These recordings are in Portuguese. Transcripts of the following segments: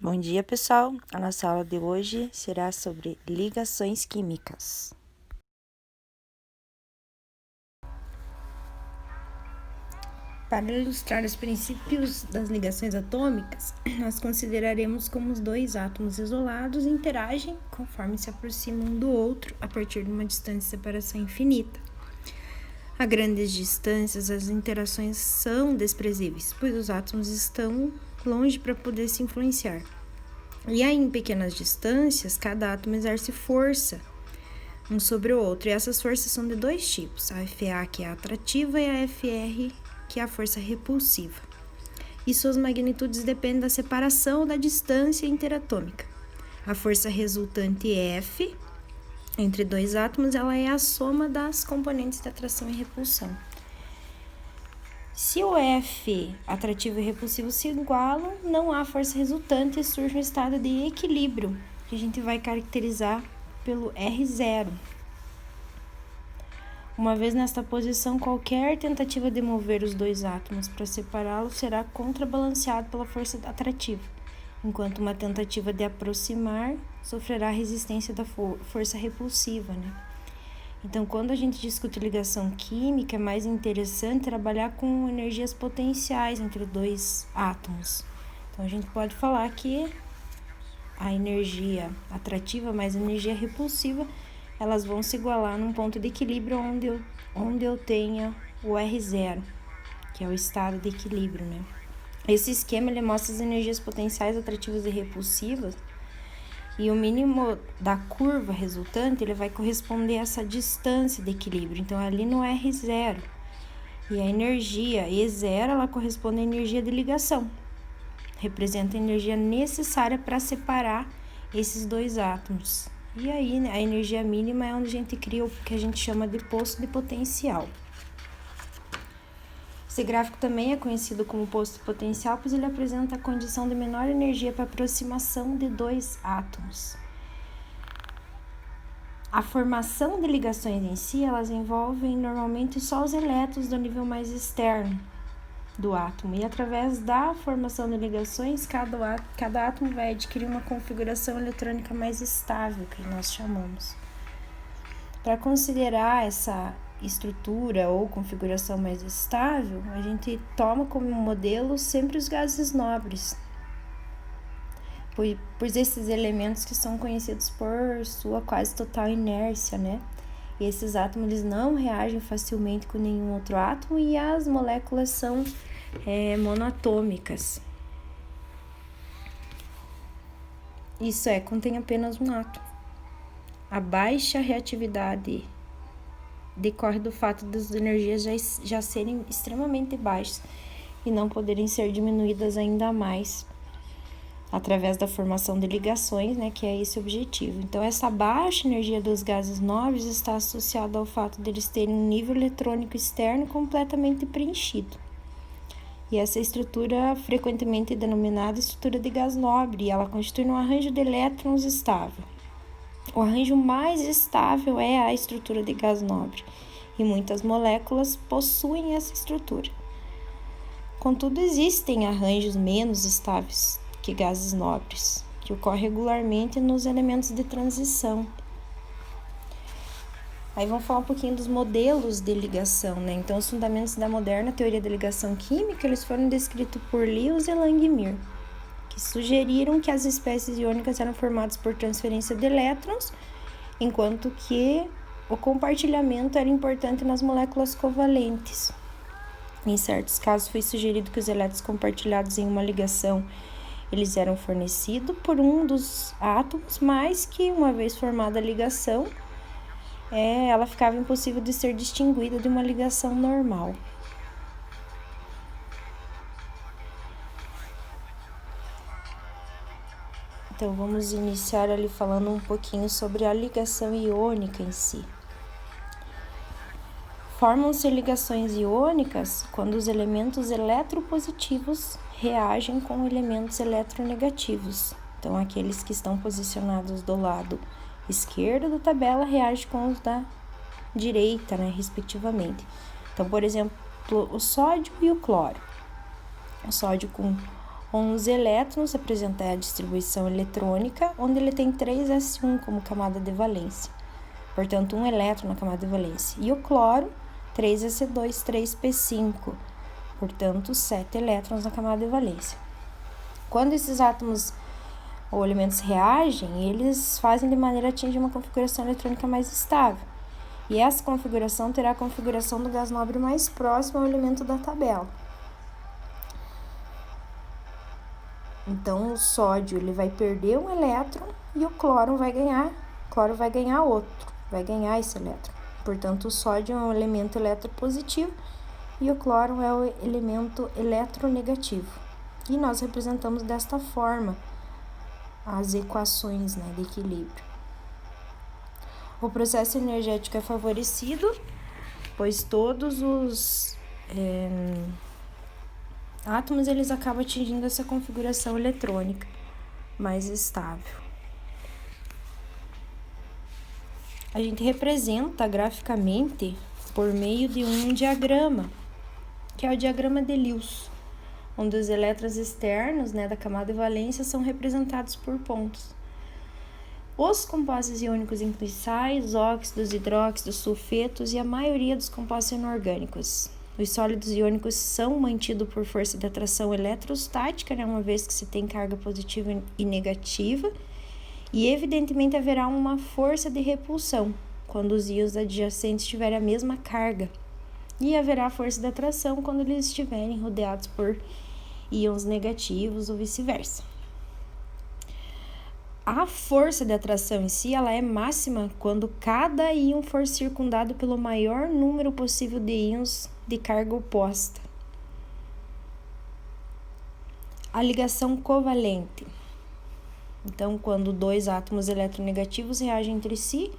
Bom dia, pessoal! A nossa aula de hoje será sobre ligações químicas. Para ilustrar os princípios das ligações atômicas, nós consideraremos como os dois átomos isolados interagem conforme se aproximam um do outro a partir de uma distância de separação infinita. A grandes distâncias, as interações são desprezíveis, pois os átomos estão longe para poder se influenciar. E aí, em pequenas distâncias, cada átomo exerce força um sobre o outro. E essas forças são de dois tipos, a Fa, que é a atrativa, e a Fr, que é a força repulsiva. E suas magnitudes dependem da separação da distância interatômica. A força resultante F entre dois átomos, ela é a soma das componentes de atração e repulsão. Se o F, atrativo e repulsivo, se igualam, não há força resultante e surge um estado de equilíbrio, que a gente vai caracterizar pelo R0. Uma vez nesta posição, qualquer tentativa de mover os dois átomos para separá-los será contrabalanceada pela força atrativa, enquanto uma tentativa de aproximar sofrerá a resistência da força repulsiva, né? Então, quando a gente discute ligação química, é mais interessante trabalhar com energias potenciais entre dois átomos. Então, a gente pode falar que a energia atrativa mais a energia repulsiva, elas vão se igualar num ponto de equilíbrio onde eu tenha o R0, que é o estado de equilíbrio, né? Esse esquema, ele mostra as energias potenciais atrativas e repulsivas, e o mínimo da curva resultante, ele vai corresponder a essa distância de equilíbrio. Então, ali no R0. E a energia E0, ela corresponde à energia de ligação. Representa a energia necessária para separar esses dois átomos. E aí, a energia mínima é onde a gente cria o que a gente chama de posto de potencial. Esse gráfico também é conhecido como posto de potencial, pois ele apresenta a condição de menor energia para aproximação de dois átomos. A formação de ligações em si, elas envolvem normalmente só os elétrons do nível mais externo do átomo. E através da formação de ligações, cada átomo vai adquirir uma configuração eletrônica mais estável, que nós chamamos. Para considerar essa estrutura ou configuração mais estável, a gente toma como modelo sempre os gases nobres, pois esses elementos que são conhecidos por sua quase total inércia, né? E esses átomos, eles não reagem facilmente com nenhum outro átomo e as moléculas são monatômicas. Isso contém apenas um átomo. A baixa reatividade decorre do fato das energias já serem extremamente baixas e não poderem ser diminuídas ainda mais através da formação de ligações, né, que é esse o objetivo. Então, essa baixa energia dos gases nobres está associada ao fato deles terem um nível eletrônico externo completamente preenchido. E essa estrutura frequentemente é denominada estrutura de gás nobre, e ela constitui um arranjo de elétrons estável. O arranjo mais estável é a estrutura de gás nobre, e muitas moléculas possuem essa estrutura. Contudo, existem arranjos menos estáveis que gases nobres, que ocorrem regularmente nos elementos de transição. Aí vamos falar um pouquinho dos modelos de ligação, né? Então, os fundamentos da moderna teoria da ligação química, eles foram descritos por Lewis e Langmuir, que sugeriram que as espécies iônicas eram formadas por transferência de elétrons, enquanto que o compartilhamento era importante nas moléculas covalentes. Em certos casos, foi sugerido que os elétrons compartilhados em uma ligação, eles eram fornecidos por um dos átomos, mas que, uma vez formada a ligação, ela ficava impossível de ser distinguida de uma ligação normal. Então, vamos iniciar ali falando um pouquinho sobre a ligação iônica em si. Formam-se ligações iônicas quando os elementos eletropositivos reagem com elementos eletronegativos. Então, aqueles que estão posicionados do lado esquerdo da tabela reagem com os da direita, né, respectivamente. Então, por exemplo, o sódio e o cloro. O sódio com 11 elétrons representa a distribuição eletrônica, onde ele tem 3s1 como camada de valência. Portanto, 1 elétron na camada de valência. E o cloro, 3s2, 3p5. Portanto, 7 elétrons na camada de valência. Quando esses átomos ou elementos reagem, eles fazem de maneira a atingir uma configuração eletrônica mais estável. E essa configuração terá a configuração do gás nobre mais próximo ao elemento da tabela. Então, o sódio ele vai perder um elétron e o cloro vai ganhar outro, vai ganhar esse elétron. Portanto, o sódio é um elemento eletropositivo e o cloro é o elemento eletronegativo. E nós representamos desta forma as equações, de equilíbrio. O processo energético é favorecido, pois todos os átomos eles acabam atingindo essa configuração eletrônica mais estável. A gente representa graficamente por meio de um diagrama, que é o diagrama de Lewis, onde os elétrons externos, da camada de valência são representados por pontos. Os compostos iônicos incluem sais, óxidos, hidróxidos, sulfetos e a maioria dos compostos inorgânicos. Os sólidos iônicos são mantidos por força de atração eletrostática, uma vez que se tem carga positiva e negativa, e evidentemente haverá uma força de repulsão quando os íons adjacentes tiverem a mesma carga, e haverá força de atração quando eles estiverem rodeados por íons negativos ou vice-versa. A força de atração em si ela é máxima quando cada íon for circundado pelo maior número possível de íons de carga oposta. A ligação covalente. Então, quando dois átomos eletronegativos reagem entre si,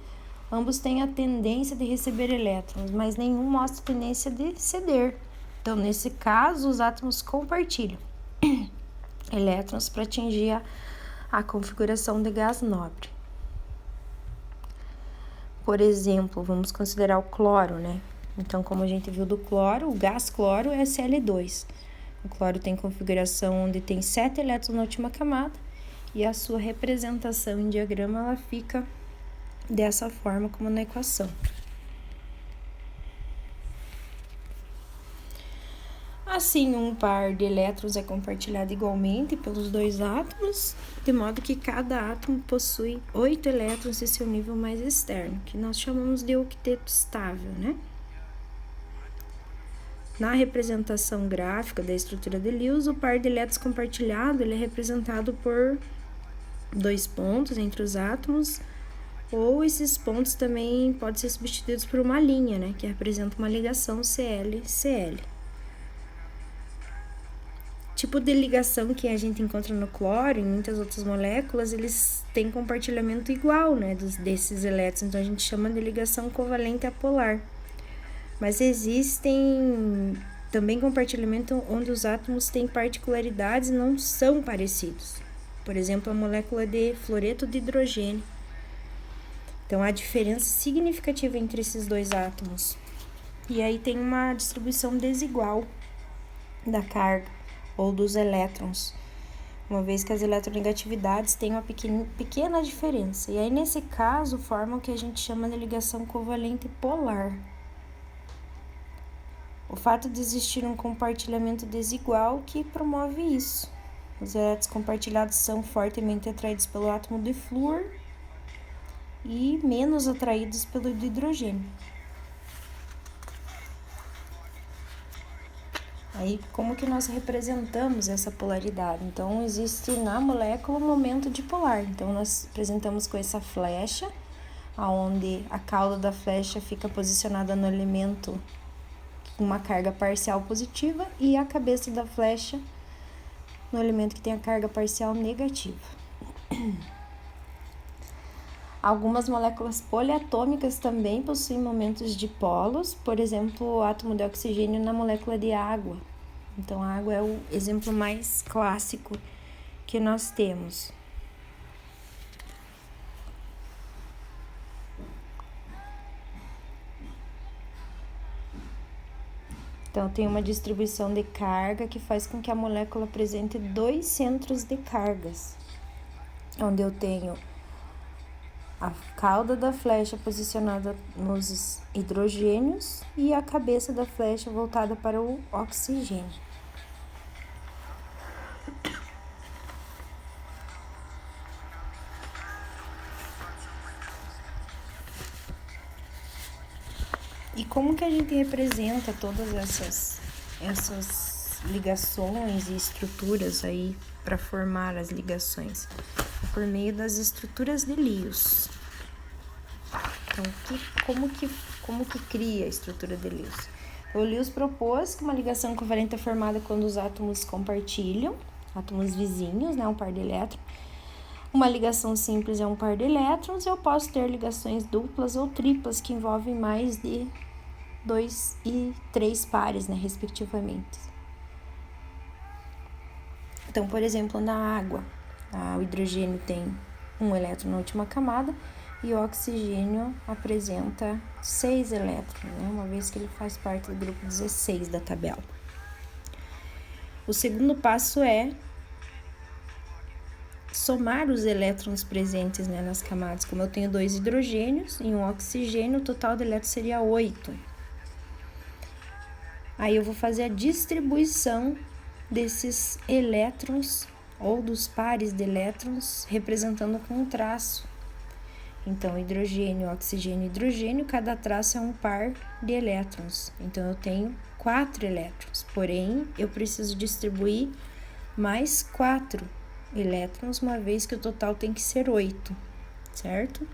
ambos têm a tendência de receber elétrons, mas nenhum mostra a tendência de ceder. Então, nesse caso, os átomos compartilham elétrons para atingir a configuração de gás nobre. Por exemplo, vamos considerar o cloro, Então, como a gente viu do cloro, o gás cloro é Cl2. O cloro tem configuração onde tem 7 elétrons na última camada e a sua representação em diagrama ela fica dessa forma como na equação. Assim, um par de elétrons é compartilhado igualmente pelos dois átomos, de modo que cada átomo possui 8 elétrons em seu nível mais externo, que nós chamamos de octeto estável, Na representação gráfica da estrutura de Lewis, o par de elétrons compartilhado ele é representado por 2 pontos entre os átomos, ou esses pontos também podem ser substituídos por uma linha, que representa uma ligação Cl-Cl. Tipo de ligação que a gente encontra no cloro e em muitas outras moléculas, eles têm compartilhamento igual, desses elétrons, então a gente chama de ligação covalente apolar. Mas existem também compartilhamento onde os átomos têm particularidades e não são parecidos. Por exemplo, a molécula de fluoreto de hidrogênio. Então, há diferença significativa entre esses dois átomos. E aí tem uma distribuição desigual da carga ou dos elétrons, uma vez que as eletronegatividades têm uma pequena diferença. E aí, nesse caso, formam o que a gente chama de ligação covalente polar. O fato de existir um compartilhamento desigual que promove isso. Os elétrons compartilhados são fortemente atraídos pelo átomo de flúor e menos atraídos pelo de hidrogênio. Aí, como que nós representamos essa polaridade? Então, existe na molécula um momento dipolar. Então, nós apresentamos com essa flecha, onde a cauda da flecha fica posicionada no elemento com uma carga parcial positiva e a cabeça da flecha no elemento que tem a carga parcial negativa. Algumas moléculas poliatômicas também possuem momentos dipolos, por exemplo, o átomo de oxigênio na molécula de água. Então, a água é o exemplo mais clássico que nós temos. Então, eu tenho uma distribuição de carga que faz com que a molécula apresente 2 centros de cargas, onde eu tenho a cauda da flecha posicionada nos hidrogênios e a cabeça da flecha voltada para o oxigênio. E como que a gente representa todas essas ligações e estruturas aí para formar as ligações? Por meio das estruturas de Lewis. Então, como que cria a estrutura de Lewis? O Lewis propôs que uma ligação covalente é formada quando os átomos compartilham, átomos vizinhos, né, um par de elétrons. Uma ligação simples é um par de elétrons. Eu posso ter ligações duplas ou triplas que envolvem mais de 2 e 3 pares, né, respectivamente. Então, por exemplo, na água, o hidrogênio tem um elétron na última camada e o oxigênio apresenta 6 elétrons, né, uma vez que ele faz parte do grupo 16 da tabela. O segundo passo é somar os elétrons presentes, né, nas camadas. Como eu tenho 2 hidrogênios e um oxigênio, o total de elétrons seria 8. Aí eu vou fazer a distribuição desses elétrons ou dos pares de elétrons representando com um traço. Então, hidrogênio, oxigênio e hidrogênio, cada traço é um par de elétrons. Então, eu tenho 4 elétrons, porém, eu preciso distribuir mais 4 elétrons, uma vez que o total tem que ser 8, certo?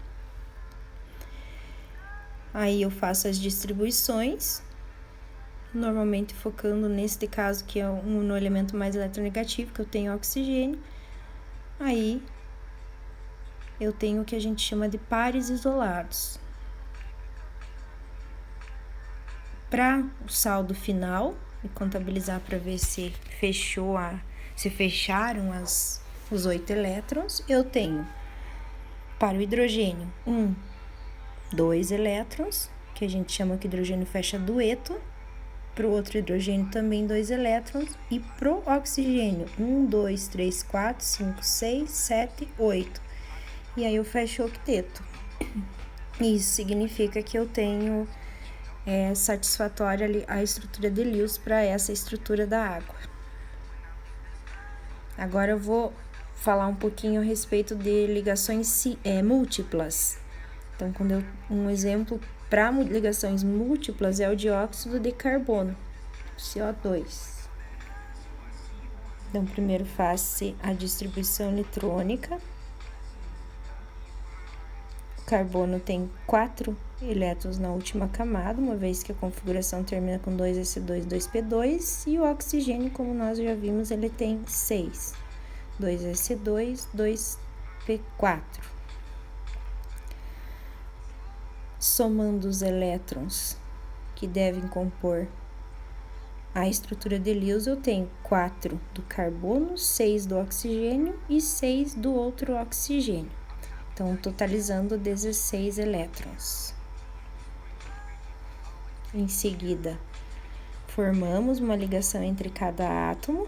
Aí, eu faço as distribuições, normalmente focando neste caso, que é no elemento mais eletronegativo, que eu tenho oxigênio. Aí, eu tenho o que a gente chama de pares isolados. Para o saldo final, e contabilizar para ver se fecharam os 8 elétrons, eu tenho para o hidrogênio 2 elétrons, que a gente chama que o hidrogênio fecha dueto. Para o outro hidrogênio também 2 elétrons. E para o oxigênio 1, 2, 3, 4, 5, 6, 7, 8. E aí eu fecho o octeto. Isso significa que eu tenho satisfatória a estrutura de Lewis para essa estrutura da água. Agora eu vou falar um pouquinho a respeito de ligações múltiplas. Então, um exemplo para ligações múltiplas é o dióxido de carbono, CO2. Então, primeiro faz-se a distribuição eletrônica. O carbono tem 4 elétrons na última camada, uma vez que a configuração termina com 2s2, 2p2, e o oxigênio, como nós já vimos, ele tem 6, 2s2, 2p4. Somando os elétrons que devem compor a estrutura de Lewis, eu tenho 4 do carbono, 6 do oxigênio e 6 do outro oxigênio. Então, totalizando 16 elétrons. Em seguida, formamos uma ligação entre cada átomo,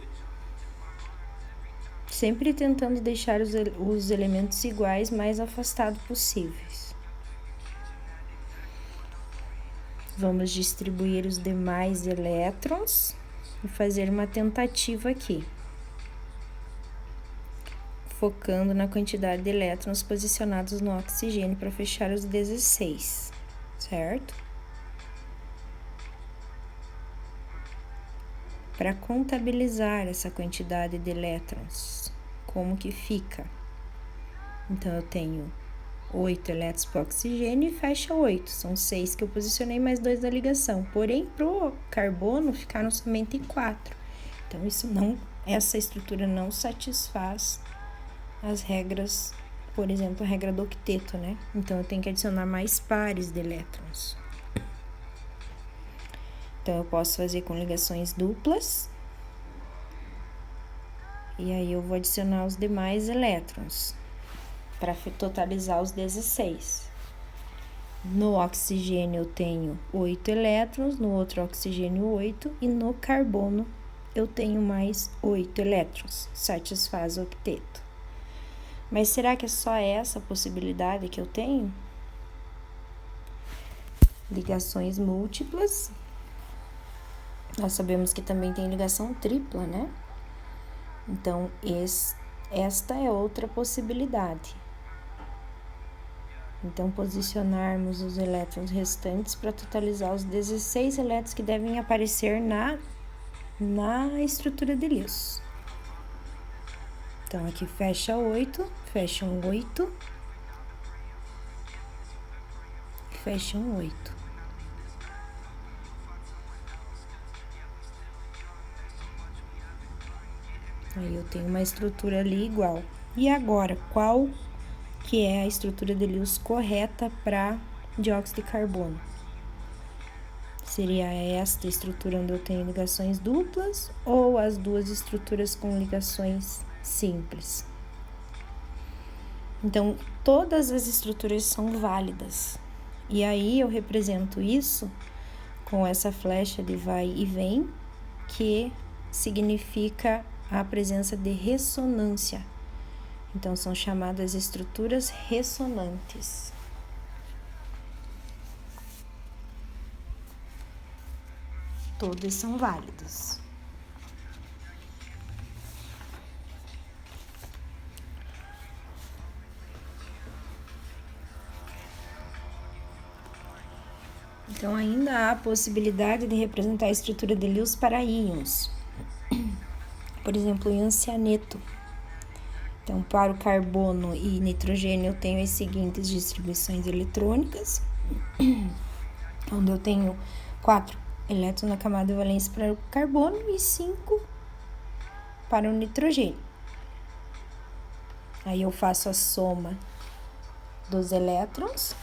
sempre tentando deixar os elementos iguais mais afastados possíveis. Vamos distribuir os demais elétrons e fazer uma tentativa aqui, focando na quantidade de elétrons posicionados no oxigênio para fechar os 16, certo? Para contabilizar essa quantidade de elétrons, como que fica? Então, eu tenho 8 elétrons para o oxigênio e fecha 8. São 6 que eu posicionei, mais 2 da ligação. Porém, para o carbono, ficaram somente 4. Então, essa estrutura não satisfaz as regras, por exemplo, a regra do octeto, né? Então, eu tenho que adicionar mais pares de elétrons. Então, eu posso fazer com ligações duplas. E aí, eu vou adicionar os demais elétrons para totalizar os 16. No oxigênio eu tenho 8 elétrons, no outro oxigênio 8, e no carbono eu tenho mais 8 elétrons, satisfaz o octeto. Mas será que é só essa possibilidade que eu tenho? Ligações múltiplas. Nós sabemos que também tem ligação tripla, né? Então, esta é outra possibilidade. Então, posicionarmos os elétrons restantes para totalizar os 16 elétrons que devem aparecer na estrutura de Lewis. Então, aqui fecha 8, fecha um 8, fecha um 8. Aí eu tenho uma estrutura ali igual. E agora, qual que é a estrutura de Lewis correta para dióxido de carbono? Seria esta estrutura onde eu tenho ligações duplas ou as duas estruturas com ligações simples? Então, todas as estruturas são válidas. E aí eu represento isso com essa flecha de vai e vem, que significa a presença de ressonância. Então, são chamadas estruturas ressonantes. Todas são válidas. Então, ainda há a possibilidade de representar a estrutura de Lewis para íons. Por exemplo, o íon cianeto. Então, para o carbono e nitrogênio, eu tenho as seguintes distribuições eletrônicas, onde eu tenho 4 elétrons na camada de valência para o carbono e 5 para o nitrogênio. Aí eu faço a soma dos elétrons.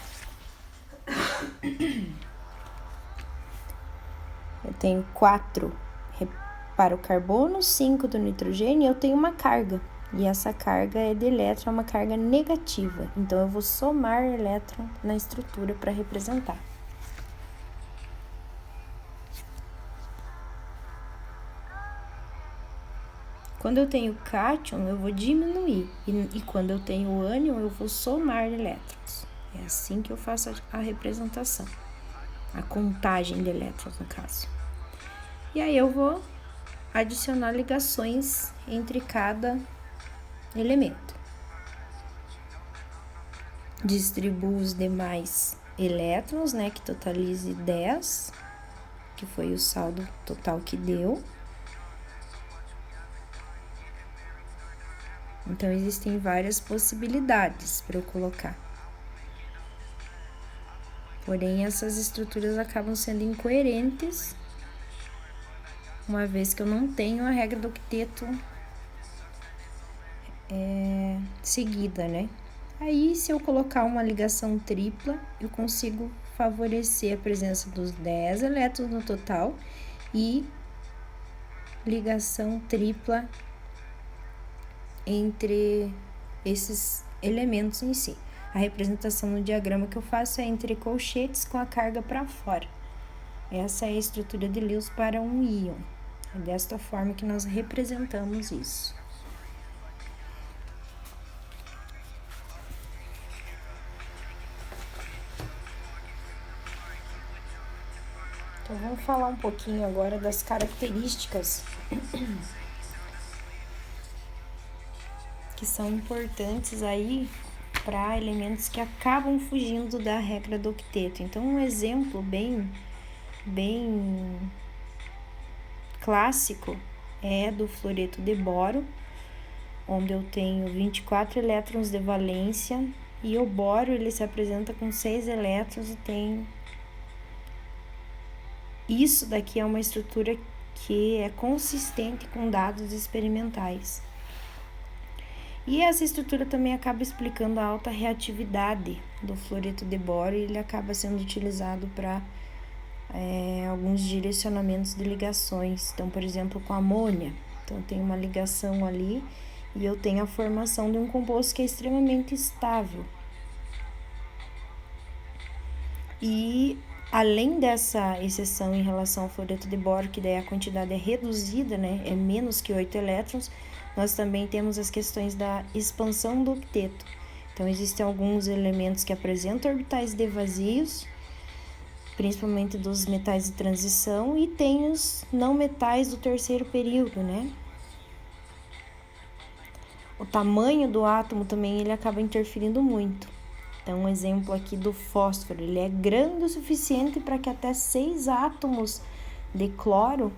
Eu tenho 4 para o carbono, 5 do nitrogênio, e eu tenho uma carga. E essa carga é de elétron, é uma carga negativa. Então, eu vou somar elétron na estrutura para representar. Quando eu tenho cátion, eu vou diminuir. E quando eu tenho ânion, eu vou somar elétrons. É assim que eu faço a representação. A contagem de elétrons, no caso. E aí, eu vou adicionar ligações entre cada elemento. Distribuo os demais elétrons, né, que totalize 10, que foi o saldo total que deu. Então, existem várias possibilidades para eu colocar. Porém, essas estruturas acabam sendo incoerentes, uma vez que eu não tenho a regra do octeto seguida, né? Aí, se eu colocar uma ligação tripla, eu consigo favorecer a presença dos 10 elétrons no total e ligação tripla entre esses elementos em si. A representação no diagrama que eu faço é entre colchetes com a carga para fora. Essa é a estrutura de Lewis para um íon. É desta forma que nós representamos isso. Então, vamos falar um pouquinho agora das características que são importantes aí para elementos que acabam fugindo da regra do octeto. Então, um exemplo bem clássico é do fluoreto de boro, onde eu tenho 24 elétrons de valência e o boro ele se apresenta com 6 elétrons e tem... Isso daqui é uma estrutura que é consistente com dados experimentais. E essa estrutura também acaba explicando a alta reatividade do fluoreto de boro e ele acaba sendo utilizado para alguns direcionamentos de ligações. Então, por exemplo, com amônia. Então, tem uma ligação ali e eu tenho a formação de um composto que é extremamente estável. E além dessa exceção em relação ao fluoreto de boro, que daí a quantidade é reduzida, né, é menos que 8 elétrons, nós também temos as questões da expansão do octeto. Então, existem alguns elementos que apresentam orbitais D vazios, principalmente dos metais de transição, e tem os não metais do terceiro período, né? O tamanho do átomo também ele acaba interferindo muito. Então, um exemplo aqui do fósforo, ele é grande o suficiente para que até 6 átomos de cloro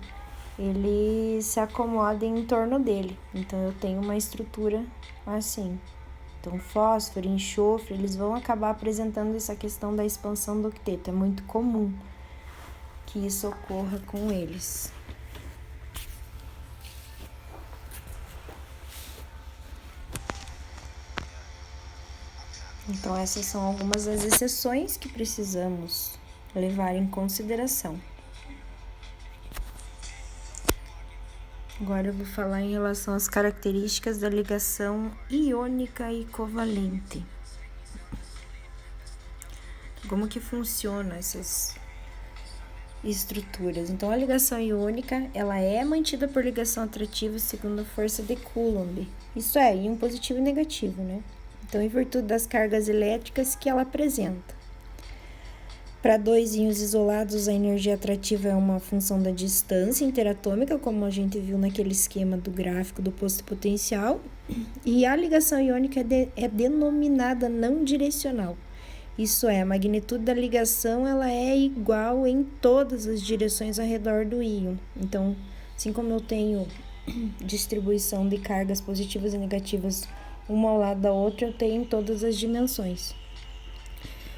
ele se acomodem em torno dele. Então, eu tenho uma estrutura assim. Então, fósforo, enxofre, eles vão acabar apresentando essa questão da expansão do octeto. É muito comum que isso ocorra com eles. Então, essas são algumas das exceções que precisamos levar em consideração. Agora eu vou falar em relação às características da ligação iônica e covalente. Como que funcionam essas estruturas? Então, a ligação iônica, ela é mantida por ligação atrativa segundo a força de Coulomb. Isso é, íon positivo e negativo, né? Então, em virtude das cargas elétricas que ela apresenta. Para 2 íons isolados, a energia atrativa é uma função da distância interatômica, como a gente viu naquele esquema do gráfico do posto potencial. E a ligação iônica é denominada não direcional. Isso é, a magnitude da ligação ela é igual em todas as direções ao redor do íon. Então, assim como eu tenho distribuição de cargas positivas e negativas uma ao lado da outra, eu tenho em todas as dimensões.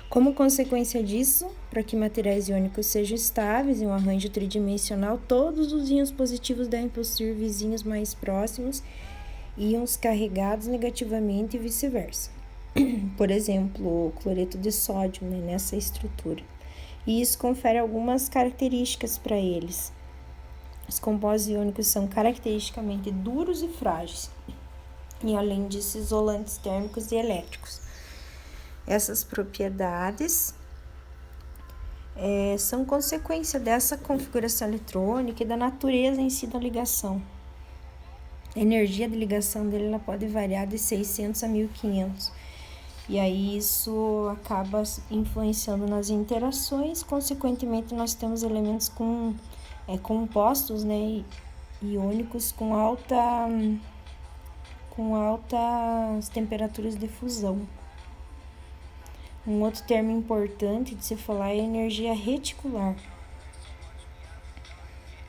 Como consequência disso, para que materiais iônicos sejam estáveis em um arranjo tridimensional, todos os íons positivos devem possuir vizinhos mais próximos, íons carregados negativamente e vice-versa. Por exemplo, o cloreto de sódio, né, nessa estrutura. E isso confere algumas características para eles. Os compostos iônicos são caracteristicamente duros e frágeis, e além disso, isolantes térmicos e elétricos. Essas propriedades são consequência dessa configuração eletrônica e da natureza em si da ligação. A energia de ligação dele ela pode variar de 600 a 1500. E aí isso acaba influenciando nas interações, consequentemente nós temos elementos com compostos, né, iônicos com altas temperaturas de fusão. Um outro termo importante de se falar é energia reticular,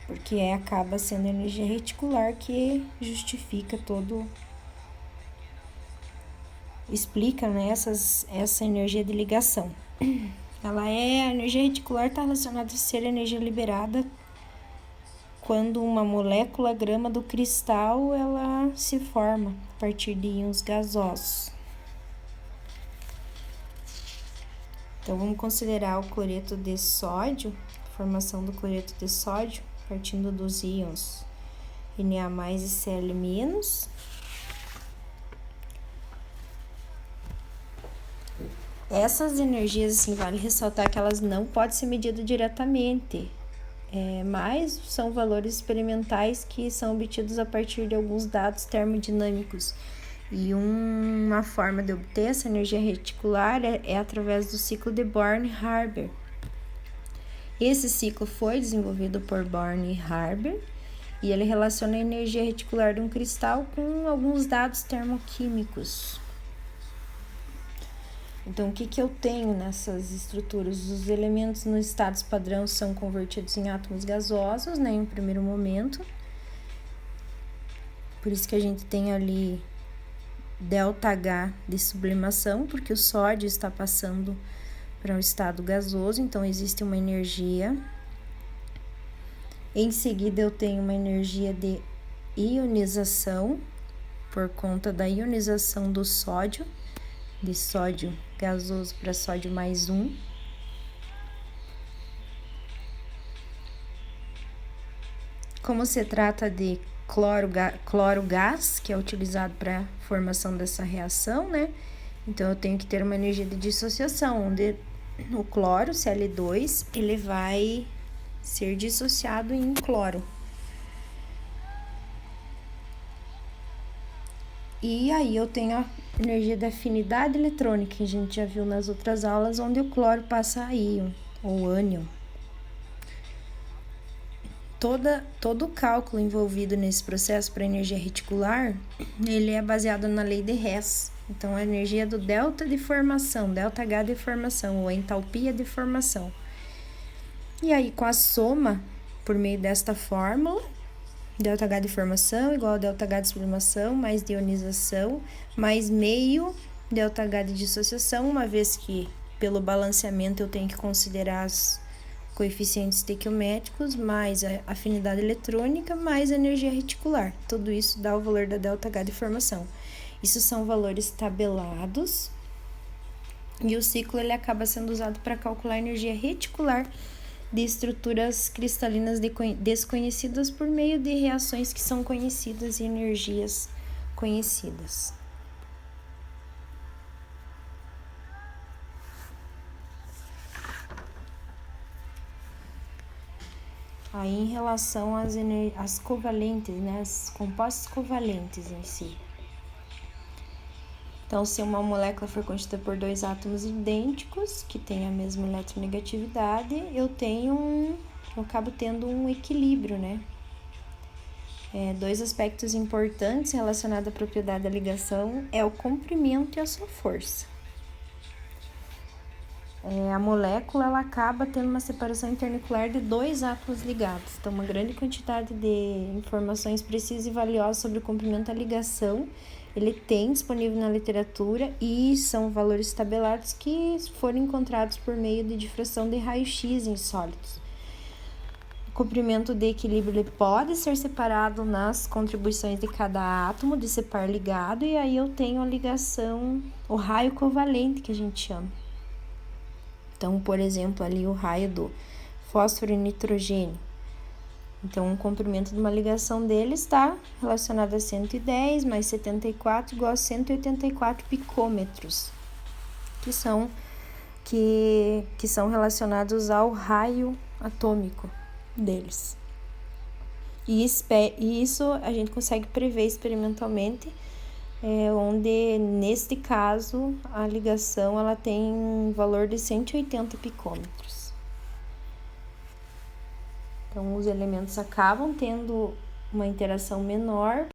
porque acaba sendo a energia reticular que justifica explica, né, essa energia de ligação. A energia reticular está relacionada a ser a energia liberada quando uma molécula grama do cristal ela se forma a partir de íons gasosos. Então, vamos considerar o cloreto de sódio, a formação do cloreto de sódio, partindo dos íons Na+ e Cl-. Essas energias, assim, vale ressaltar que elas não podem ser medidas diretamente, mas são valores experimentais que são obtidos a partir de alguns dados termodinâmicos. E uma forma de obter essa energia reticular é através do ciclo de Born-Haber. Esse ciclo foi desenvolvido por Born e Haber e ele relaciona a energia reticular de um cristal com alguns dados termoquímicos. Então, o que eu tenho nessas estruturas? Os elementos nos estados padrão são convertidos em átomos gasosos, né, em um primeiro momento. Por isso que a gente tem ali ΔH de sublimação, porque o sódio está passando para um estado gasoso, então existe uma energia. Em seguida, eu tenho uma energia de ionização, por conta da ionização do sódio, de sódio gasoso para sódio mais 1. Como se trata de cloro gás, que é utilizado para a formação dessa reação, né? Então, eu tenho que ter uma energia de dissociação, onde o cloro, Cl2, ele vai ser dissociado em cloro. E aí eu tenho a energia da afinidade eletrônica, que a gente já viu nas outras aulas, onde o cloro passa a íon, ou ânion. Todo o cálculo envolvido nesse processo para energia reticular, ele é baseado na lei de Hess. Então, a energia do delta de formação, ΔH de formação, ou entalpia de formação. E aí, com a soma, por meio desta fórmula, ΔH de formação igual a ΔH de sublimação, mais de ionização, mais meio ΔH de dissociação, uma vez que, pelo balanceamento, eu tenho que considerar as coeficientes estequiométricos, mais a afinidade eletrônica, mais a energia reticular. Tudo isso dá o valor da ΔH de formação. Isso são valores tabelados e o ciclo ele acaba sendo usado para calcular a energia reticular de estruturas cristalinas desconhecidas por meio de reações que são conhecidas e energias conhecidas. Aí, em relação às covalentes, né, as compostos covalentes em si. Então, se uma molécula for constituída por dois átomos idênticos, que têm a mesma eletronegatividade, eu acabo tendo um equilíbrio, né? Dois aspectos importantes relacionados à propriedade da ligação é o comprimento e a sua força. A molécula ela acaba tendo uma separação internuclear de dois átomos ligados. Então, uma grande quantidade de informações precisas e valiosas sobre o comprimento da ligação ele tem disponível na literatura e são valores tabelados que foram encontrados por meio de difração de raio-x em sólidos. O comprimento de equilíbrio ele pode ser separado nas contribuições de cada átomo de ser par ligado, e aí eu tenho a ligação, o raio covalente que a gente chama. Então, por exemplo, ali o raio do fósforo e nitrogênio. Então, o comprimento de uma ligação dele está relacionado a 110 mais 74 igual a 184 picômetros, que são relacionados ao raio atômico deles. E isso a gente consegue prever experimentalmente, onde, neste caso, a ligação ela tem um valor de 180 picômetros. Então, os elementos acabam tendo uma interação menor